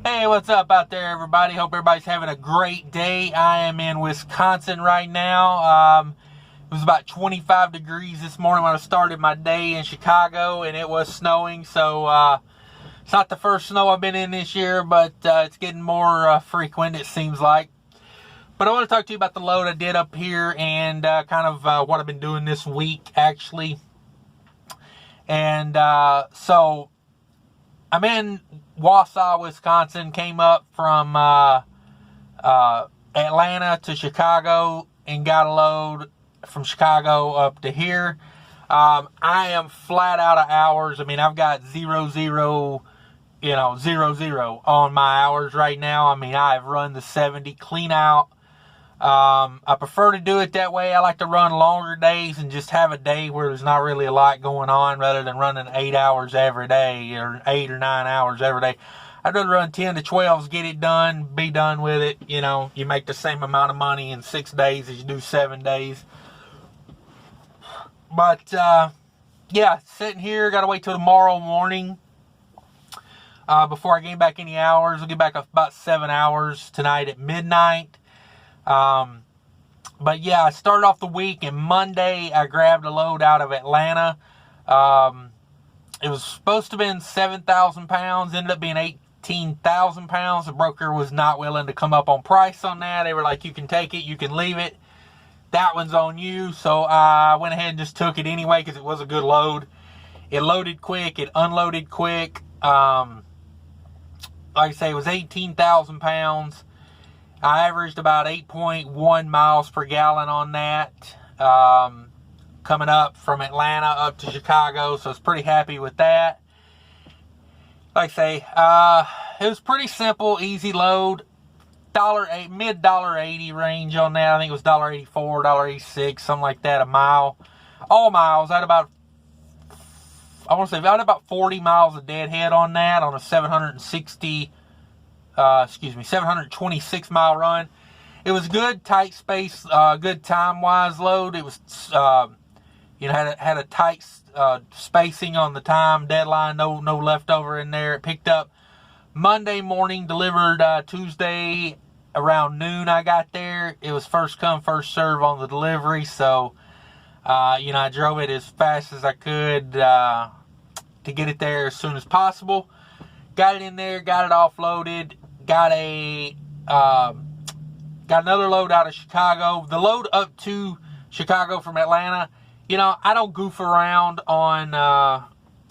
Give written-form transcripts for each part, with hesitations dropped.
Hey, what's up out there, everybody? Hope everybody's having a great day. I am in Wisconsin right now. It was about 25 degrees this morning when I started my day in Chicago, and it was snowing. So it's not the first snow I've been in this year, but it's getting more frequent, it seems like. But I want to talk to you about the load I did up here and kind of what I've been doing this week, actually. And so I'm in Wausau, Wisconsin. Came up from Atlanta to Chicago and got a load from Chicago up to here. I am flat out of hours. I mean, I've got 0 on my hours right now. I mean, I've run the 70 clean out. I prefer to do it that way. I like to run longer days and just have a day where there's not really a lot going on rather than running 8 hours every day or 8 or 9 hours every day. I'd rather run 10 to 12s, get it done, be done with it. You know, you make the same amount of money in 6 days as you do 7 days. But, yeah, sitting here, got to wait till tomorrow morning before I gain back any hours. I'll get back about 7 hours tonight at midnight. But yeah, I started off the week, and Monday I grabbed a load out of Atlanta. It was supposed to have been 7,000 pounds, ended up being 18,000 pounds. The broker was not willing to come up on price on that. They were like, you can take it, you can leave it. That one's on you. So I went ahead and just took it anyway because it was a good load. It loaded quick, it unloaded quick. Like I say, it was 18,000 pounds. I averaged about 8.1 miles per gallon on that, coming up from Atlanta up to Chicago, so I was pretty happy with that. Like I say, it was pretty simple, easy load, mid $1.80 range on that. I think it was $1.84, $1.86, something like that a mile. All miles, I had about 40 miles of deadhead on that on a 726 mile run. It was good, tight space, good time-wise load. It was, had a tight spacing on the time deadline, no leftover in there. It picked up Monday morning, delivered Tuesday around noon. I got there. It was first come, first serve on the delivery, so I drove it as fast as I could to get it there as soon as possible. Got it in there, got it offloaded. Got another load out of Chicago. The load up to Chicago from Atlanta, I don't goof around on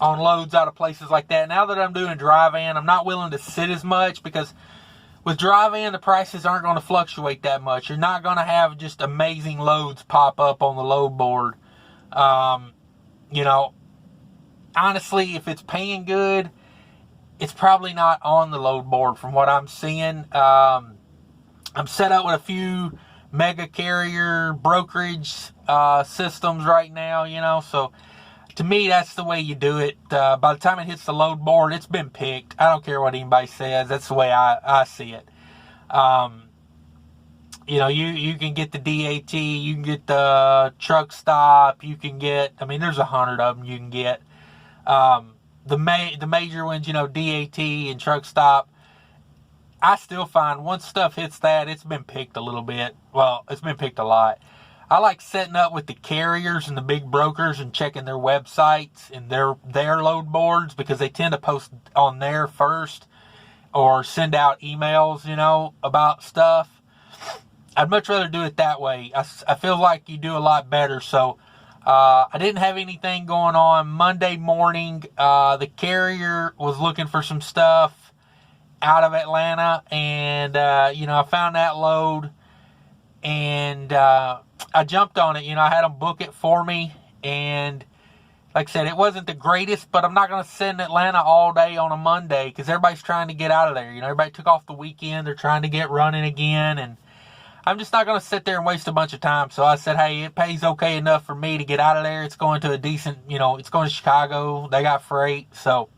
loads out of places like that. Now that I'm doing a dry van, I'm not willing to sit as much because with dry van, the prices aren't going to fluctuate that much. You're not going to have just amazing loads pop up on the load board. Honestly, if it's paying good, it's probably not on the load board from what I'm seeing. I'm set up with a few mega carrier brokerage systems right now, so to me, that's the way you do it. By the time it hits the load board, it's been picked. I don't care what anybody says. That's the way I see it. You can get the DAT, you can get the truck stop, you can get, there's 100 of them you can get. The major ones, DAT and truck stop, I still find once stuff hits that, it's been picked a little bit. Well, it's been picked a lot. I like setting up with the carriers and the big brokers and checking their websites and their load boards because they tend to post on there first or send out emails, about stuff. I'd much rather do it that way. I feel like you do a lot better. So I didn't have anything going on. Monday morning, the carrier was looking for some stuff out of Atlanta, and, I found that load, and I jumped on it. I had them book it for me, and like I said, it wasn't the greatest, but I'm not going to sit in Atlanta all day on a Monday because everybody's trying to get out of there. Everybody took off the weekend. They're trying to get running again, and I'm just not going to sit there and waste a bunch of time. So I said, hey, it pays okay enough for me to get out of there. It's going to a decent, it's going to Chicago. They got freight. So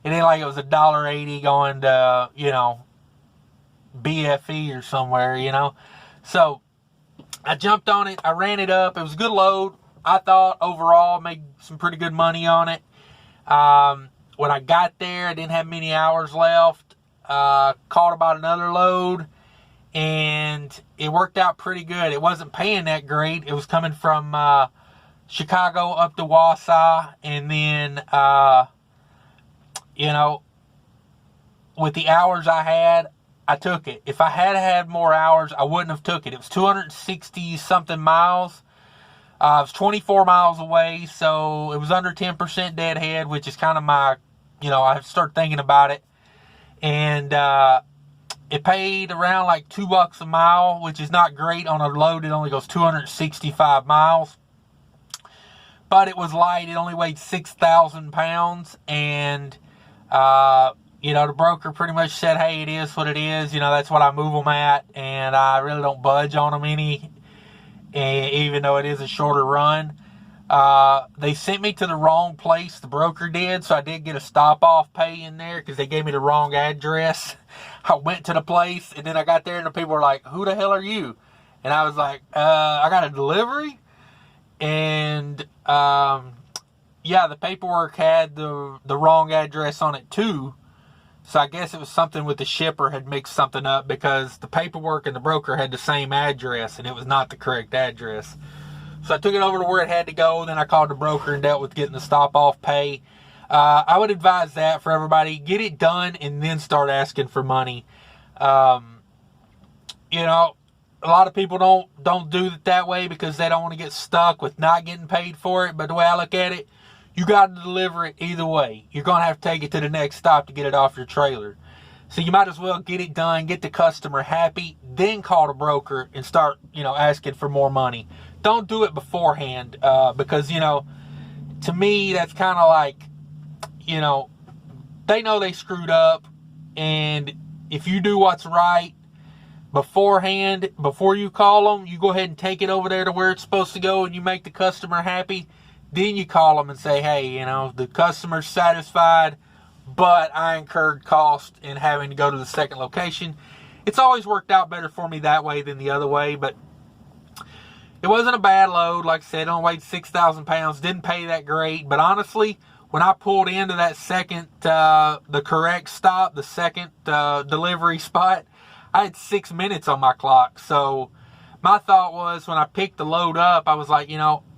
it ain't like it was $1.80 going to, BFE or somewhere, So I jumped on it. I ran it up. It was a good load. I thought overall made some pretty good money on it. When I got there, I didn't have many hours left. called about another load, and it worked out pretty good. It wasn't paying that great. It was coming from Chicago up to Wausau, and then, with the hours I had, I took it. If I had more hours, I wouldn't have took it. It was 260-something miles. It was 24 miles away, so it was under 10% deadhead, which is kind of my, I have to start thinking about it. And it paid around like $2 a mile, which is not great on a load. It only goes 265 miles. But it was light. It only weighed 6,000 pounds. And, the broker pretty much said, hey, it is what it is. That's what I move them at. And I really don't budge on them any, even though it is a shorter run. They sent me to the wrong place, the broker did, so I did get a stop-off pay in there because they gave me the wrong address. I went to the place, and then I got there, and the people were like, who the hell are you? And I was like, I got a delivery? And, the paperwork had the wrong address on it, too. So I guess it was something with the shipper had mixed something up because the paperwork and the broker had the same address, and it was not the correct address. So I took it over to where it had to go. Then I called the broker and dealt with getting the stop-off pay. I would advise that for everybody. Get it done and then start asking for money. A lot of people don't do it that way because they don't want to get stuck with not getting paid for it. But the way I look at it, you got to deliver it either way. You're going to have to take it to the next stop to get it off your trailer. So you might as well get it done, get the customer happy, then call the broker and start, asking for more money. Don't do it beforehand because, to me, that's kind of like, they know they screwed up. And if you do what's right beforehand, before you call them, you go ahead and take it over there to where it's supposed to go and you make the customer happy. Then you call them and say, hey, the customer's satisfied, but I incurred cost in having to go to the second location. It's always worked out better for me that way than the other way, but it wasn't a bad load. Like I said, it only weighed 6,000 pounds. Didn't pay that great. But honestly, when I pulled into that second, the correct stop, the second delivery spot, I had 6 minutes on my clock. So my thought was when I picked the load up, I was like,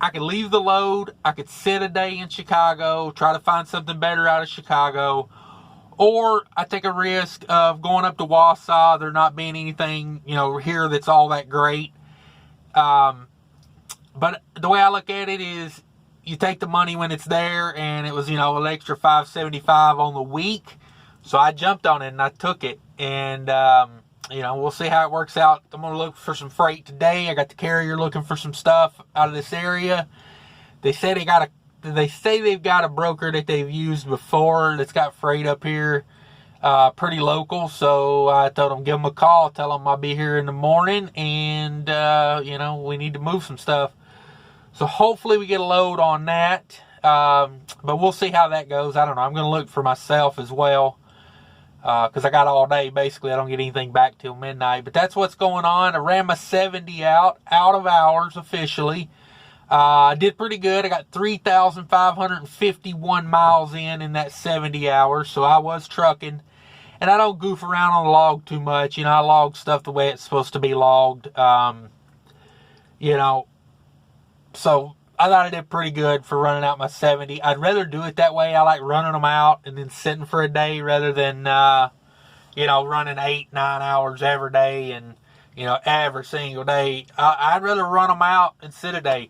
I could leave the load. I could sit a day in Chicago, try to find something better out of Chicago. Or I take a risk of going up to Wausau, there not being anything, here that's all that great. But the way I look at it is you take the money when it's there, and it was, an extra $575 on the week. So I jumped on it and I took it. And, we'll see how it works out. I'm going to look for some freight today. I got the carrier looking for some stuff out of this area. They say they've got a broker that they've used before that's got freight up here, pretty local. So I told them, give them a call, tell them I'll be here in the morning, and, we need to move some stuff. So hopefully we get a load on that. But we'll see how that goes. I don't know. I'm going to look for myself as well. Because I got all day. Basically, I don't get anything back till midnight. But that's what's going on. I ran my 70 out of hours officially. I did pretty good. I got 3,551 miles in that 70 hours. So I was trucking. And I don't goof around on the log too much. I log stuff the way it's supposed to be logged. So I thought I did pretty good for running out my 70. I'd rather do it that way. I like running them out and then sitting for a day rather than, running 8-9 hours every day and, every single day. I'd rather run them out and sit a day.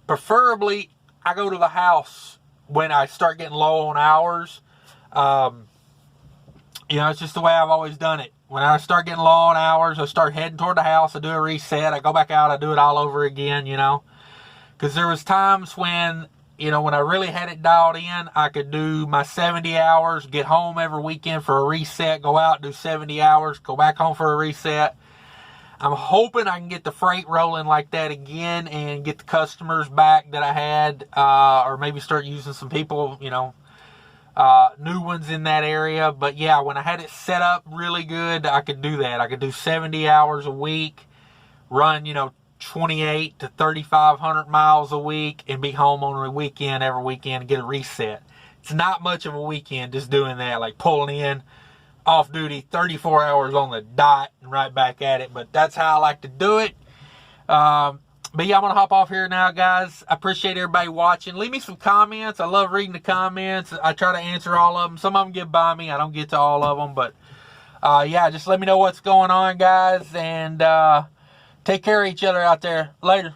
Preferably, I go to the house when I start getting low on hours. It's just the way I've always done it. When I start getting low on hours, I start heading toward the house. I do a reset. I go back out. I do it all over again, Because there was times when, when I really had it dialed in, I could do my 70 hours, get home every weekend for a reset, go out, do 70 hours, go back home for a reset. I'm hoping I can get the freight rolling like that again and get the customers back that I had, or maybe start using some people, new ones in that area. But yeah, when I had it set up really good, I could do that. I could do 70 hours a week, run, 28 to 3,500 miles a week and be home on a weekend every weekend and get a reset. It's not much of a weekend just doing that, like pulling in, off duty 34 hours on the dot and right back at it. But that's how I like to do it. But yeah, I'm going to hop off here now, guys. I appreciate everybody watching. Leave me some comments. I love reading the comments. I try to answer all of them. Some of them get by me. I don't get to all of them. But yeah, just let me know what's going on, guys. And take care of each other out there. Later.